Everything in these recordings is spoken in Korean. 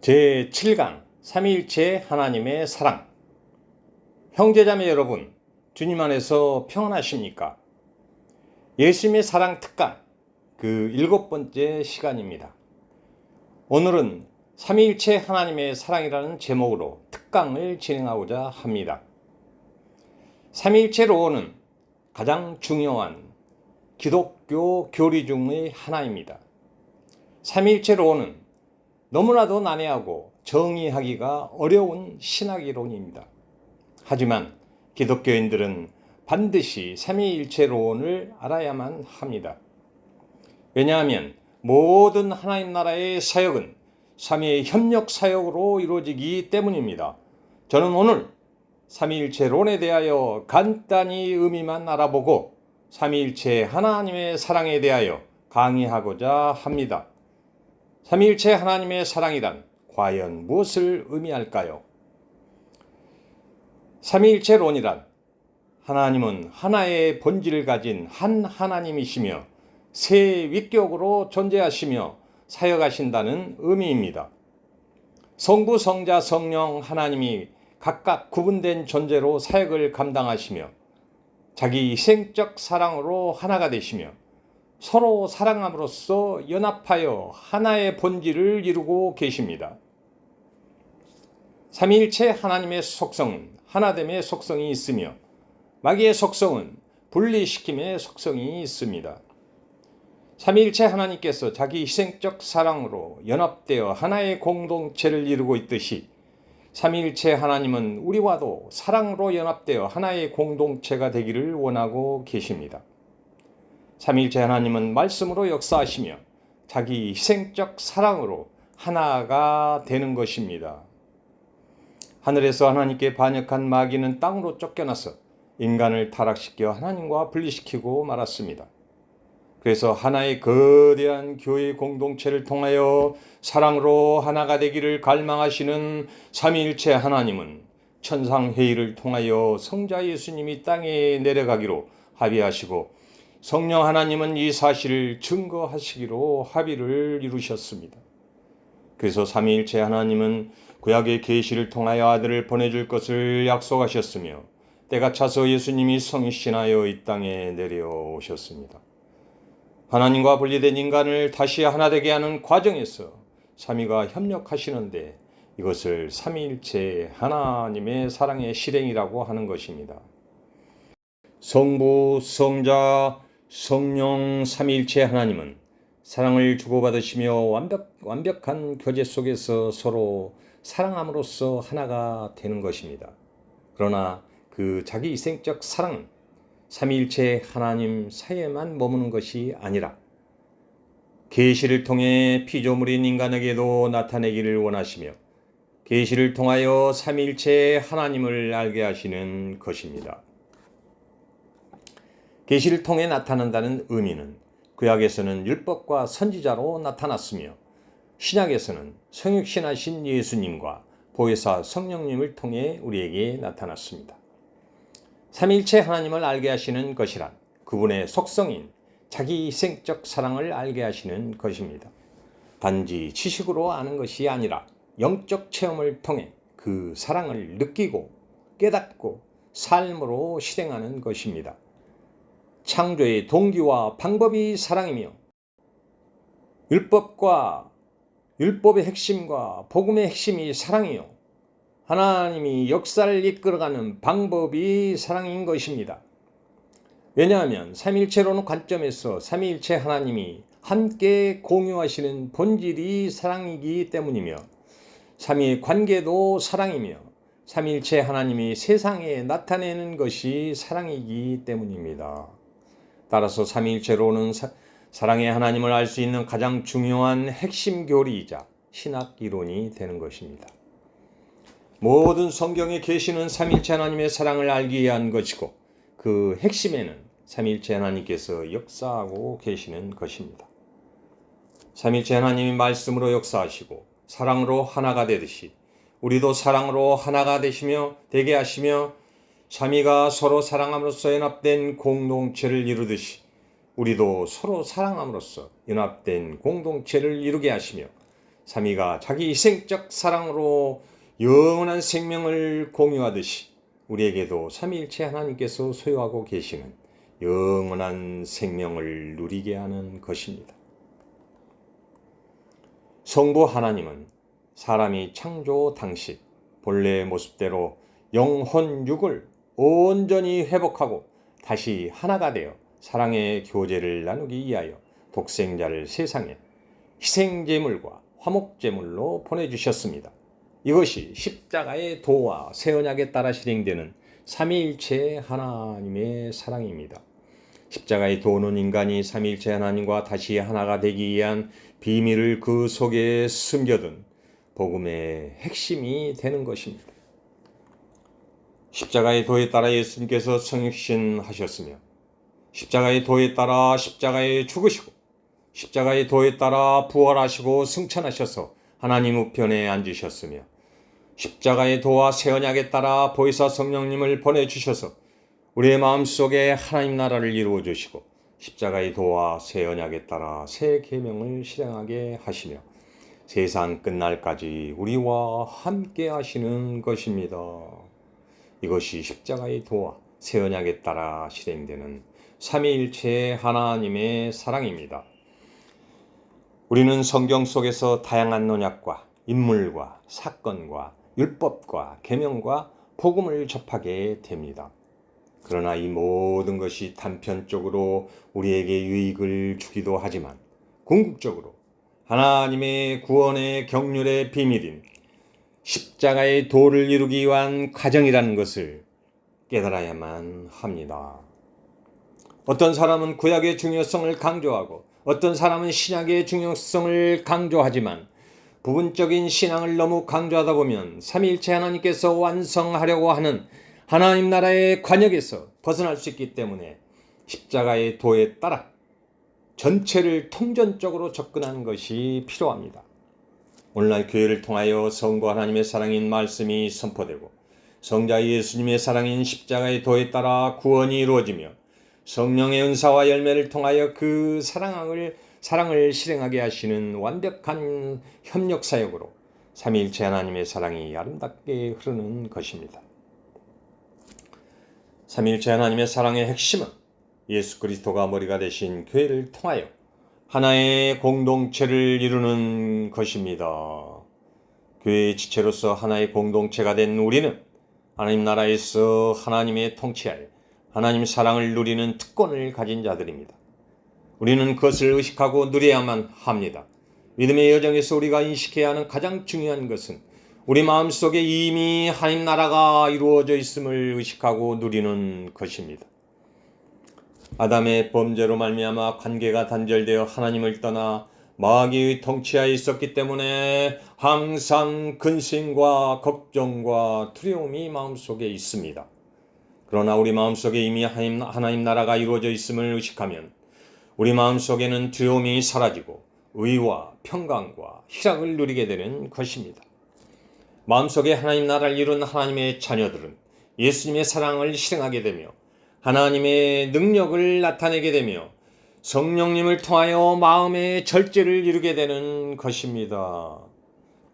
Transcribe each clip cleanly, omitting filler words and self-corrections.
제7강 삼위일체 하나님의 사랑. 형제자매 여러분, 주님 안에서 평안하십니까? 예수님의 사랑 특강 그 7번째 시간입니다. 오늘은 삼위일체 하나님의 사랑이라는 제목으로 특강을 진행하고자 합니다. 삼위일체로는 가장 중요한 기독교 교리 중의 하나입니다. 삼위일체로는 너무나도 난해하고 정의하기가 어려운 신학이론입니다. 하지만 기독교인들은 반드시 삼위일체론을 알아야만 합니다. 왜냐하면 모든 하나님 나라의 사역은 삼위의 협력 사역으로 이루어지기 때문입니다. 저는 오늘 삼위일체론에 대하여 간단히 의미만 알아보고 삼위일체 하나님의 사랑에 대하여 강의하고자 합니다. 삼위일체 하나님의 사랑이란 과연 무엇을 의미할까요? 삼위일체론이란 하나님은 하나의 본질을 가진 한 하나님이시며 세 위격으로 존재하시며 사역하신다는 의미입니다. 성부, 성자, 성령 하나님이 각각 구분된 존재로 사역을 감당하시며 자기 희생적 사랑으로 하나가 되시며 서로 사랑함으로써 연합하여 하나의 본질을 이루고 계십니다. 삼위일체 하나님의 속성은 하나됨의 속성이 있으며 마귀의 속성은 분리시킴의 속성이 있습니다. 삼위일체 하나님께서 자기 희생적 사랑으로 연합되어 하나의 공동체를 이루고 있듯이 삼위일체 하나님은 우리와도 사랑으로 연합되어 하나의 공동체가 되기를 원하고 계십니다. 삼위일체 하나님은 말씀으로 역사하시며 자기 희생적 사랑으로 하나가 되는 것입니다. 하늘에서 하나님께 반역한 마귀는 땅으로 쫓겨나서 인간을 타락시켜 하나님과 분리시키고 말았습니다. 그래서 하나의 거대한 교회 공동체를 통하여 사랑으로 하나가 되기를 갈망하시는 삼위일체 하나님은 천상회의를 통하여 성자 예수님이 땅에 내려가기로 합의하시고 성령 하나님은 이 사실을 증거하시기로 합의를 이루셨습니다. 그래서 삼위일체 하나님은 구약의 계시를 통하여 아들을 보내줄 것을 약속하셨으며 때가 차서 예수님이 성신하여 이 땅에 내려오셨습니다. 하나님과 분리된 인간을 다시 하나 되게 하는 과정에서 삼위가 협력하시는데 이것을 삼위일체 하나님의 사랑의 실행이라고 하는 것입니다. 성부, 성자, 성령 삼위일체 하나님은 사랑을 주고받으시며 완벽한 교제 속에서 서로 사랑함으로써 하나가 되는 것입니다. 그러나 그 자기 희생적 사랑은 삼위일체 하나님 사이에만 머무는 것이 아니라 계시를 통해 피조물인 인간에게도 나타내기를 원하시며 계시를 통하여 삼위일체 하나님을 알게 하시는 것입니다. 계시를 통해 나타난다는 의미는 구약에서는 율법과 선지자로 나타났으며 신약에서는 성육신하신 예수님과 보혜사 성령님을 통해 우리에게 나타났습니다. 삼위일체 하나님을 알게 하시는 것이란 그분의 속성인 자기 희생적 사랑을 알게 하시는 것입니다. 단지 지식으로 아는 것이 아니라 영적 체험을 통해 그 사랑을 느끼고 깨닫고 삶으로 실행하는 것입니다. 창조의 동기와 방법이 사랑이며 율법의 핵심과 복음의 핵심이 사랑이요 하나님이 역사를 이끌어가는 방법이 사랑인 것입니다. 왜냐하면 삼위일체론의 관점에서 삼위일체 하나님이 함께 공유하시는 본질이 사랑이기 때문이며 삼위의 관계도 사랑이며 삼위일체 하나님이 세상에 나타내는 것이 사랑이기 때문입니다. 따라서 삼위일체론은 사랑의 하나님을 알 수 있는 가장 중요한 핵심 교리이자 신학 이론이 되는 것입니다. 모든 성경의 계시는 삼위일체 하나님의 사랑을 알기 위한 것이고 그 핵심에는 삼위일체 하나님께서 역사하고 계시는 것입니다. 삼위일체 하나님이 말씀으로 역사하시고 사랑으로 하나가 되듯이 우리도 사랑으로 하나가 되게 하시며 삼위가 서로 사랑함으로써 연합된 공동체를 이루듯이 우리도 서로 사랑함으로써 연합된 공동체를 이루게 하시며 삼위가 자기 희생적 사랑으로 영원한 생명을 공유하듯이 우리에게도 삼위일체 하나님께서 소유하고 계시는 영원한 생명을 누리게 하는 것입니다. 성부 하나님은 사람이 창조 당시 본래의 모습대로 영혼육을 온전히 회복하고 다시 하나가 되어 사랑의 교제를 나누기 위하여 독생자를 세상에 희생제물과 화목제물로 보내주셨습니다. 이것이 십자가의 도와 새 언약에 따라 실행되는 삼위일체 하나님의 사랑입니다. 십자가의 도는 인간이 삼위일체 하나님과 다시 하나가 되기 위한 비밀을 그 속에 숨겨둔 복음의 핵심이 되는 것입니다. 십자가의 도에 따라 예수님께서 성육신하셨으며 십자가의 도에 따라 십자가에 죽으시고 십자가의 도에 따라 부활하시고 승천하셔서 하나님 우편에 앉으셨으며 십자가의 도와 새 언약에 따라 보혜사 성령님을 보내주셔서 우리의 마음속에 하나님 나라를 이루어 주시고 십자가의 도와 새 언약에 따라 새 계명을 실행하게 하시며 세상 끝날까지 우리와 함께 하시는 것입니다. 이것이 십자가의 도와 새 언약에 따라 실행되는 삼위일체 하나님의 사랑입니다. 우리는 성경 속에서 다양한 언약과 인물과 사건과 율법과 계명과 복음을 접하게 됩니다. 그러나 이 모든 것이 단편적으로 우리에게 유익을 주기도 하지만 궁극적으로 하나님의 구원의 경륜의 비밀인 십자가의 도를 이루기 위한 과정이라는 것을 깨달아야만 합니다. 어떤 사람은 구약의 중요성을 강조하고 어떤 사람은 신약의 중요성을 강조하지만 부분적인 신앙을 너무 강조하다 보면 삼위일체 하나님께서 완성하려고 하는 하나님 나라의 관역에서 벗어날 수 있기 때문에 십자가의 도에 따라 전체를 통전적으로 접근하는 것이 필요합니다. 오늘날 교회를 통하여 성부 하나님의 사랑인 말씀이 선포되고 성자 예수님의 사랑인 십자가의 도에 따라 구원이 이루어지며 성령의 은사와 열매를 통하여 그 사랑을 실행하게 하시는 완벽한 협력 사역으로 삼위일체 하나님의 사랑이 아름답게 흐르는 것입니다. 삼위일체 하나님의 사랑의 핵심은 예수 그리스도가 머리가 되신 교회를 통하여 하나의 공동체를 이루는 것입니다. 교회의 지체로서 하나의 공동체가 된 우리는 하나님 나라에서 하나님의 통치하에 하나님 사랑을 누리는 특권을 가진 자들입니다. 우리는 그것을 의식하고 누려야만 합니다. 믿음의 여정에서 우리가 인식해야 하는 가장 중요한 것은 우리 마음속에 이미 하나님 나라가 이루어져 있음을 의식하고 누리는 것입니다. 아담의 범죄로 말미암아 관계가 단절되어 하나님을 떠나 마귀의 통치하에 있었기 때문에 항상 근심과 걱정과 두려움이 마음속에 있습니다. 그러나 우리 마음속에 이미 하나님 나라가 이루어져 있음을 의식하면 우리 마음속에는 두려움이 사라지고 의와 평강과 희락을 누리게 되는 것입니다. 마음속에 하나님 나라를 이룬 하나님의 자녀들은 예수님의 사랑을 실행하게 되며 하나님의 능력을 나타내게 되며 성령님을 통하여 마음의 절제를 이루게 되는 것입니다.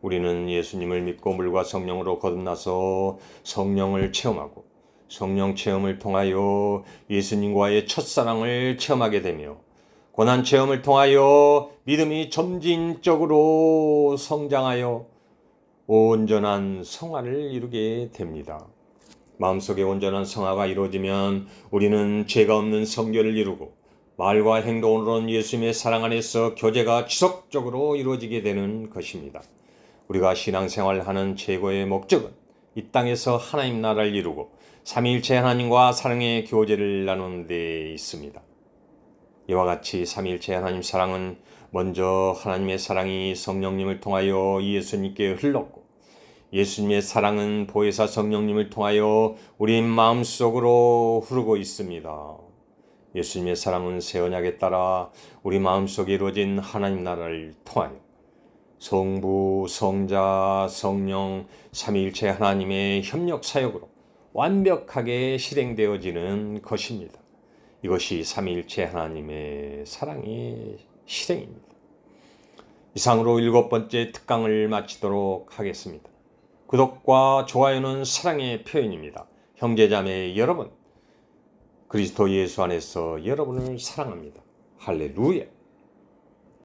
우리는 예수님을 믿고 물과 성령으로 거듭나서 성령을 체험하고 성령 체험을 통하여 예수님과의 첫사랑을 체험하게 되며 고난 체험을 통하여 믿음이 점진적으로 성장하여 온전한 성화를 이루게 됩니다. 마음속에 온전한 성화가 이루어지면 우리는 죄가 없는 성결을 이루고 말과 행동으로는 예수님의 사랑 안에서 교제가 지속적으로 이루어지게 되는 것입니다. 우리가 신앙생활하는 최고의 목적은 이 땅에서 하나님 나라를 이루고 삼위일체 하나님과 사랑의 교제를 나누는 데 있습니다. 이와 같이 삼위일체 하나님 사랑은 먼저 하나님의 사랑이 성령님을 통하여 예수님께 흘렀고 예수님의 사랑은 보혜사 성령님을 통하여 우리 마음속으로 흐르고 있습니다. 예수님의 사랑은 새 언약에 따라 우리 마음속에 이루어진 하나님 나라를 통하여 성부, 성자, 성령, 삼위일체 하나님의 협력 사역으로 완벽하게 실행되어지는 것입니다. 이것이 삼위일체 하나님의 사랑의 실행입니다. 이상으로 7번째 특강을 마치도록 하겠습니다. 구독과 좋아요는 사랑의 표현입니다. 형제자매 여러분, 그리스도 예수 안에서 여러분을 사랑합니다. 할렐루야.